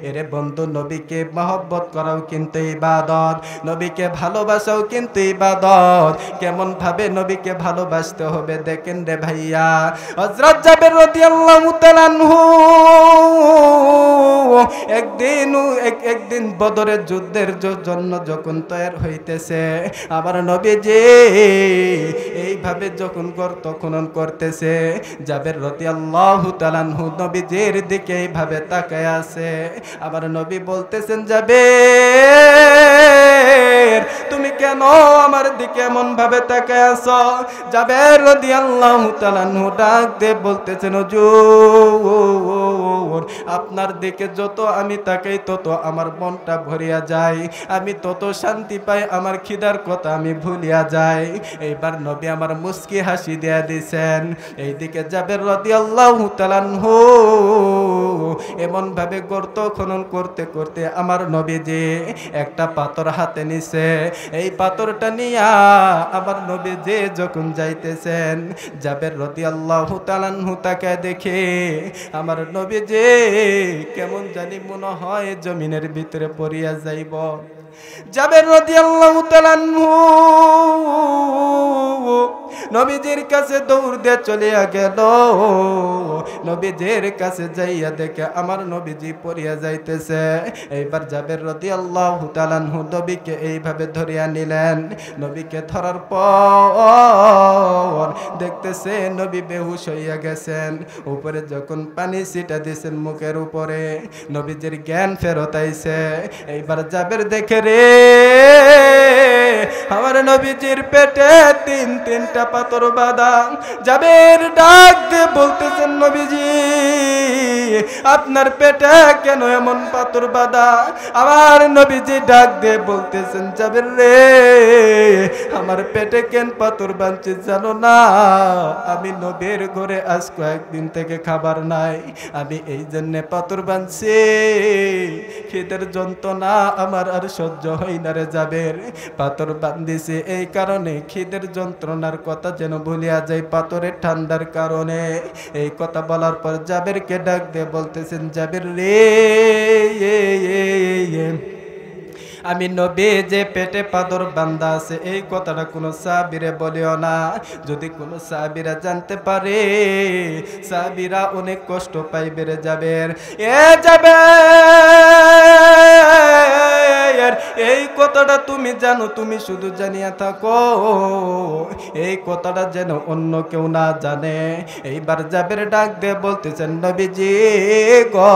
এরে বন্ধু, নবীকে মহব্বত করাও কিন্তু ইবাদত, নবীকে ভালোবাসাও কিন্তু ইবাদত। কেমন ভাবে নবীকে ভালোবাসতে হবে দেখেন রে ভাইয়া। হযরত জাবের রাদিয়াল্লাহু তাআলা আনহু একদিন বদরের যুদ্ধের জন্য যখন তৈরি হইতেছে, আবার নবীজি এইভাবে যখন গর্ত খনন করতেছে, জাবের রাদিয়াল্লাহু তাআলা আনহু নবীজির দিকে এইভাবে তাকায় আছে। আবার নবী বলতেছেন, জাবের তুমি কেন আমার দিকে এমন ভাবে তাকায় আছো? জাবের রাদিয়াল্লাহু তাআলা আনহু ডাক দিয়ে বলতেছেন, হুজুর আপনার দিকে যত আমি তাকাই তত আমার মনটা ভরিয়া যায়, আমি তত শান্তি পাই, আমার খিদার কথা আমি ভুলিয়া যাই। এইবার নবী আমার মুস্কি হাসি দেয়া দিছেন। এইদিকে জাবের রাদিয়াল্লাহু তাআলা আনহু এমন ভাবে গর্ত খনন করতে করতে আমার নবীজি একটা পাথর হাতে নিছে। এই পাথরটা নিয়া আমার নবীজি যখন যাইতেছেন, জাবের রাদিয়াল্লাহু তাআলা আনহু তাকে দেখে আমার নবীজি কেমন জানি মনে হয় জমিনের ভিতরে পড়িয়া যাইব। জাবের রাদিয়াল্লাহু তাআলা আনহু নবীজির কাছে দৌড় দিয়ে চলিয়া গেল। নবীজির কাছে যাইয়া দেখে আমার নবীজি পড়িয়া যাইতেছে। এইবার জাবের রাদিয়াল্লাহু তাআলা আনহু নবীকে এইভাবে ধরিয়া নিলেন। নবীকে ধরার পর দেখতেছে নবী বেহুশ হইয়া গেছেন। উপরে যখন পানি ছিটা দিয়েছেন মুখের উপরে, নবীজির জ্ঞান ফেরত আইছে। এইবার জাবের দেখে রে আমার নবীজির পেটে তিনটা পাথর বাঁধা। জাবের ডাক দিয়ে বলতেছেন, নবীজি আপনার পেটে কেন এমন পাথর বাঁধা? আমার নবীজি ডাক দিয়ে বলতেছেন, জাবের রে আমার পেটে কেন পাথর বাঁধছে জানো না? আমি নবীর ঘরে আজ কয়েকদিন থেকে খাবার নাই, আমি এই জন্য পাথর বাঁধছি। খিদের যন্ত্রণা আমার আর সহ্য হয় না রে জাবের, পাথর বাঁধিছে এই কারণে খিদের যন্ত্রণার কথা যেন ভুলিয়া যায় পাথরের ঠান্ডার কারণে। এই কথা বলার পর জাবেরকে ডাক দিয়ে বলতেছেন, জাবের রে আমি নবী যে পেটে পাথর বান্ধা আছে এই কথাটা কোনো সাহাবীরে বলিও না। যদি কোনো সাহাবীরা জানতে পারে সাহাবীরা অনেক কষ্ট পাইবে রে জাবের। এ জাবের এই কথাটা তুমি জানো, তুমি শুধু জানিয়া থাকো, এই কথাটা যেন অন্য কেউ না জানে। এইবার জাবের ডাক দিয়ে বলতেছেন, নবীজি গো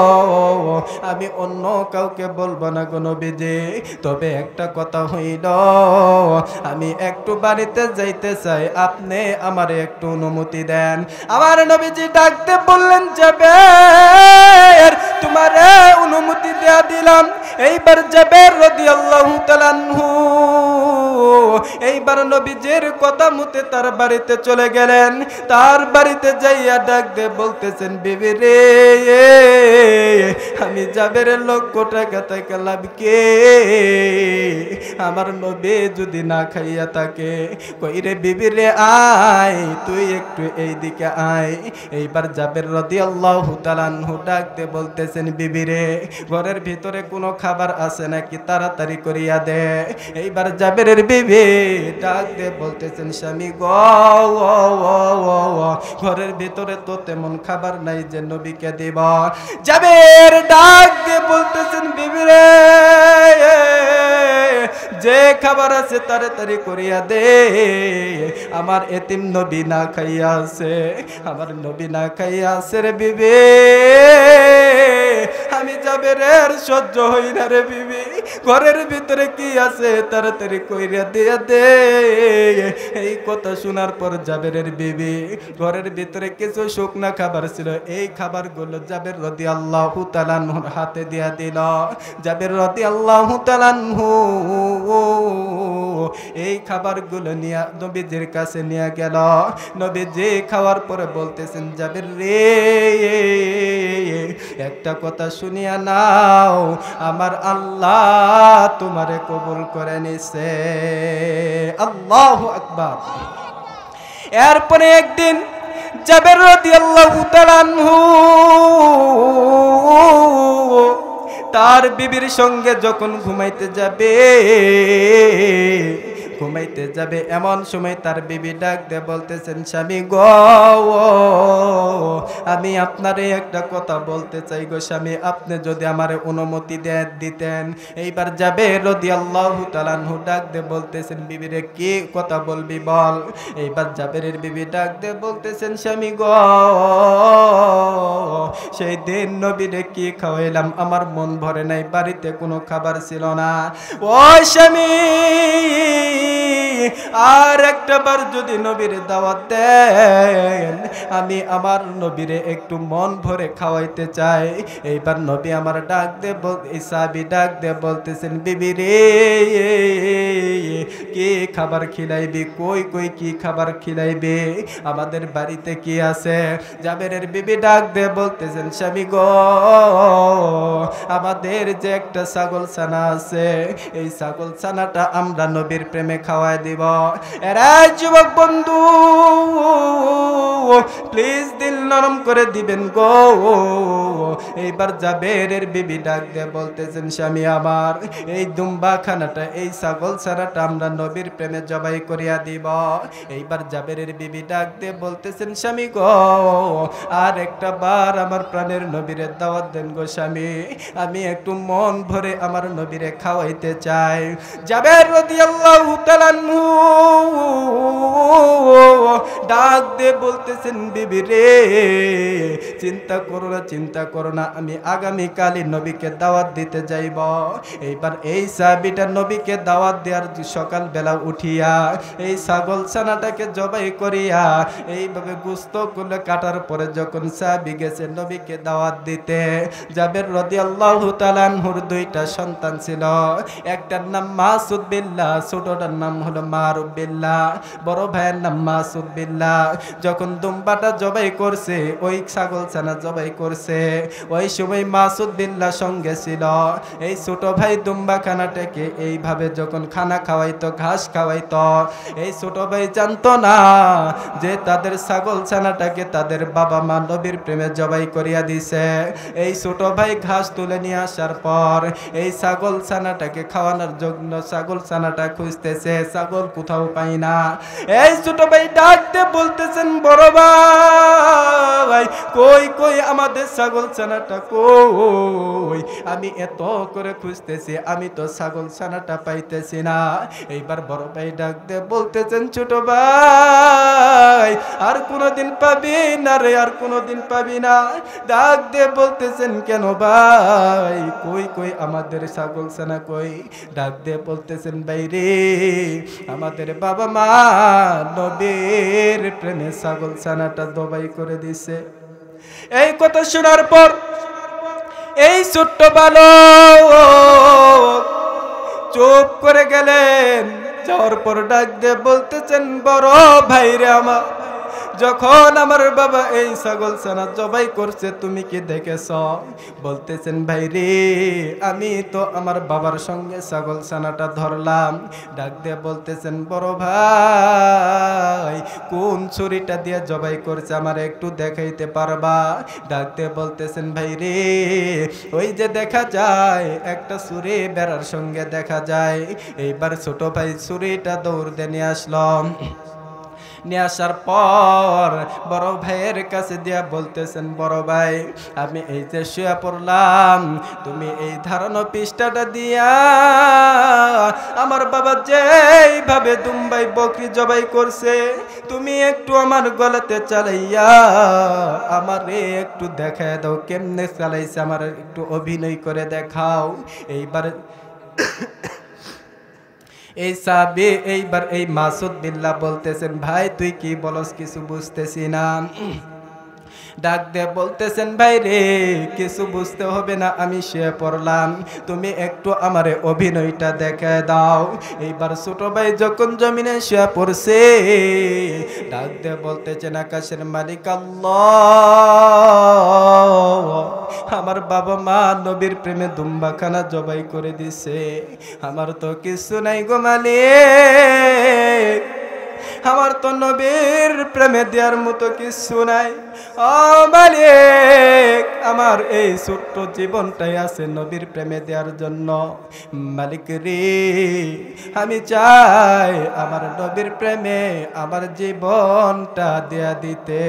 আমি অন্য কাউকে বলবো না গো নবীজি, তবে একটা কথা হইল আমি একটু বাড়িতে যাইতে চাই, আপনি আমারে একটু অনুমতি দেন। আমার নবীজি ডাকতে বললেন, জাবের তোমারে অনুমতি দেয়া দিলাম। এইবার জাবের রাদিয়াল্লাহু তাআলা আনহু এইবার নবীজির কথা মতে তার বাড়িতে চলে গেলেন। তার বাড়িতে যাইয়া ডাক দিয়ে বলতেছেন, বিবি রে আমি জাবের লক্ষ টাকা থেকে লাভ কে? আমার নবী যদি না খাইয়া থাকে, কই রে বিবি রে আয় তুই একটু এইদিকে আয়। এইবার জাবের রাদিয়াল্লাহু তাআলা আনহু ডাক দিয়ে বলতেছেন, বিবি রে ঘরের ভিতরে কোনো খাবার আছে নাকি তাড়াতাড়ি করিয়া দে। এইবার জাবেরের বিবি ডাক দিয়ে বলতেছেন, স্বামী গো ঘরের ভিতরে তো তেমন খাবার নাই যে নবীকে দিব। জাবের ডাক দিয়ে বলতেছেন, বিবি রে যে খাবার আছে তাড়াতাড়ি করিয়া দে, আমার এতিম নবী না খাইয়া আছে, আমার নবী না খাইয়া আছে রে বিবি, আমি জাবেরের সহ্য হই না রে বিবি, ঘরের ভিতরে কি আছে তাড়াতাড়ি কইরা দিয়া দে। এই কথা শোনার পর জাবেরের বিবি ঘরের ভিতরে কিছু শুকনা খাবার ছিল, এই খাবারগুলো জাবের রাদিয়াল্লাহু তাআলা আনহুর হাতে দিয়া দিল। জাবের রাদিয়াল্লাহু তাআলা আনহু এই খাবারগুলো নিয়ে নবীজির কাছে নিয়ে গেল। নবীজি খাওয়ার পরে বলতেছেন, জাবের রে একটা কথা শুনিয়া নাও, আমার আল্লাহ তোমারে কবুল করে নিছে। আল্লাহু আকবার। এরপরে একদিন জাবের রাদিয়াল্লাহু তাআলা আনহু তার বিবির সঙ্গে যখন ঘুমাইতে যাবে, ঘুমাইতে যাবে এমন সময় তার বিবি ডাক দিয়ে বলতেছেন স্বামী গো আমি আপনারে একটা কথা বলতে চাই গো স্বামী আপনি যদি আমারে অনুমতি দিতেন। এইবার যাবে রাদিয়াল্লাহু তাআলা আনহু ডাক দিয়ে বলতেছেন বিবিরে কি কথা বলবি বল। এইবার জাবেরের বিবি ডাক দিয়ে বলতেছেন স্বামী গো সেই দিন নবীরে কি খাওয়াইলাম আমার মন ভরে নাই, বাড়িতে কোনো খাবার ছিল না। ও স্বামী আর একটা বার যদি নবীরে দাওয়াত দেন আমি আমার নবীরে একটু মন ভরে খাওয়াইতে চাই। এইবার নবী আমার ডাক দে এই সাহাবী ডাক দে বলতেছেন বিবি রে কি খাবার খিলাইবি, কই কই কি খাবার খিলাইবে, আমাদের বাড়িতে কি আছে। জাবেরের বিবি ডাক দে বলতেছেন স্বামী গো আমাদের যে একটা ছাগল ছানা আছে এই ছাগল ছানাটা আমরা নবীর প্রেমে খাওয়াই দিব। এরা যুবক বন্ধু প্লিজ দিল নরম করে দিবেন গো। এইবার জাবেরের বিবি ডাক দিয়ে বলতেছেন স্বামী আমার এই দুম্বা খানাটা এই ছাগল ছানাটা আমরা নবীর প্রেমে জবাই করিয়া দিব। এইবার জাবেরের বিবি ডাক দিয়ে বলতেছেন স্বামী গো আর একটা বার আমার প্রাণের নবীরে দাওয়াত দেন গো স্বামী, আমি একটু মন ভরে আমার নবীরে খাওয়াইতে চাই। জাবের রাদিয়াল্লাহু তাআলা আনহু ডাক দিয়ে বলতেছেন বিবি রে চিন্তা করো না আমি আগামীকালই নবীকে দাওয়াত দিতে যাইব। এইবার এই সাহাবীটা নবীকে দাওয়াত দেওয়ার সকালবেলা উঠিয়া এই ছাগল ছানাটাকে জবাই করিয়া এইভাবে গোশতগুলো কাটার পরে যখন সাহাবী গেছে নবীকে দাওয়াত দিতে, জাবের রাদিয়াল্লাহু তাআলা আনহুর দুইটা সন্তান ছিল, একটার নাম মাসুদ বিল্লাহ, ছোটটার নাম হলো মারুফ বিল্লাহ, বড় ভাইয়ের নাম মাসুদ বিল্লাহ। যখন দুম্বাটা জবাই করছে ওই ছাগল ছানা জবাই করছে ওই সময় মাসুদ বিল্লাহ সঙ্গে ছিল। এই ছোট ভাই দুম্বা খানাটাকে এইভাবে যখন খানা খাওয়াইতো ঘাস খাওয়াইতো এই ছোট ভাই জানতো না যে তাদের ছাগল ছানাটাকে তাদের বাবা মা নবীর প্রেমে জবাই করিয়া দিছে। এই ছোট ভাই ঘাস তুলে নিয়ে আসার পর এই ছাগল ছানাটাকে খাওয়ানোর জন্য ছাগল ছানাটা খুঁজতেছে, ছাগল কোথাও পাই না। এই ছোট ভাই ডাকতে বলতেছেন বড় ভাই কই কই আমাদের ছাগল ছানাটা কই, আমি এত করে খুঁজতেছি আমি তো ছাগল ছানাটা পাইতেছি না। এইবার বড় ভাই ডাকতে বলতেছেন ছোট ভাই আর কোনোদিন পাবি না রে, আর কোনোদিন পাবি না। ডাক দিয়ে বলতেছেন কেন ভাই কই কই আমাদের ছাগল ছানা কই। ডাক দিয়ে বলতেছেন ভাই রে আমাদের বাবা মা নবীর প্রেমে ছাগল ছানাটা জবাই করে দিছে। এই কথা শোনার পর এই ছোট্ট বালক চুপ করে গেলেন। যাওয়ার পর ডাক দিয়ে বলতেছেন বড় ভাই রে আমার যখন আমার বাবা এই ছাগল ছানা জবাই করছে তুমি কি দেখেছ? বলতেছেন ভাই রে আমি তো আমার বাবার সঙ্গে ছাগল ছানাটা ধরলাম। ডাক দিয়ে বলতেছেন বড় ভাই কোন ছুরিটা দিয়ে জবাই করছে আমার একটু দেখাইতে পারবা? ডাক দিয়ে বলতেছেন ভাই রে ওই যে দেখা যায় একটা ছুরি বেড়ার সঙ্গে দেখা যায়। এইবার ছোট ভাই ছুরিটা দৌড় দিয়ে নিয়ে আসলাম। নিয়ে আসার পর বড় ভাইয়ের কাছে দিয়া বলতেছেন বড় ভাই আমি এই যে শুয়ে পড়লাম তুমি এই ধারণা পৃষ্ঠাটা দিয়া আমার বাবা যেইভাবে দুম্বাই বকরি জবাই করছে তুমি একটু আমার গলাতে চালাইয়া আমারে একটু দেখায় দাও কেমনে চালাইছে, আমার একটু অভিনয় করে দেখাও। এইবার এই সাহাবী এইবার এই মাসুদ বিল্লাহ বলতেছেন ভাই তুই কি বলস কিছু বুঝতেছি না। ডাক দিয়ে বলতেছেন ভাই রে কিছু বুঝতে হবে না আমি শুয়ে পড়লাম তুমি একটু আমারে অভিনয়টা দেখে দাও। এইবার ছোট ভাই যখন জমিনে শুয়ে পড়ছে ডাক দিয়ে বলতেছেন আকাশের মালিক আল্লাহ আমার বাবা মা নবীর প্রেমে দুম্বাখানা জবাই করে দিছে, আমার তো কিছু নাই গো মালিক। আমার তো নবীর প্রেমে দেওয়ার মতো কিছু নাই। ও মালিক, আমার এই ছোট্ট জীবনটাই আছে নবীর প্রেমে দেওয়ার জন্য। মালিক রে, আমি চাই আমার নবীর প্রেমে আমার জীবনটা দেয়া দিতে।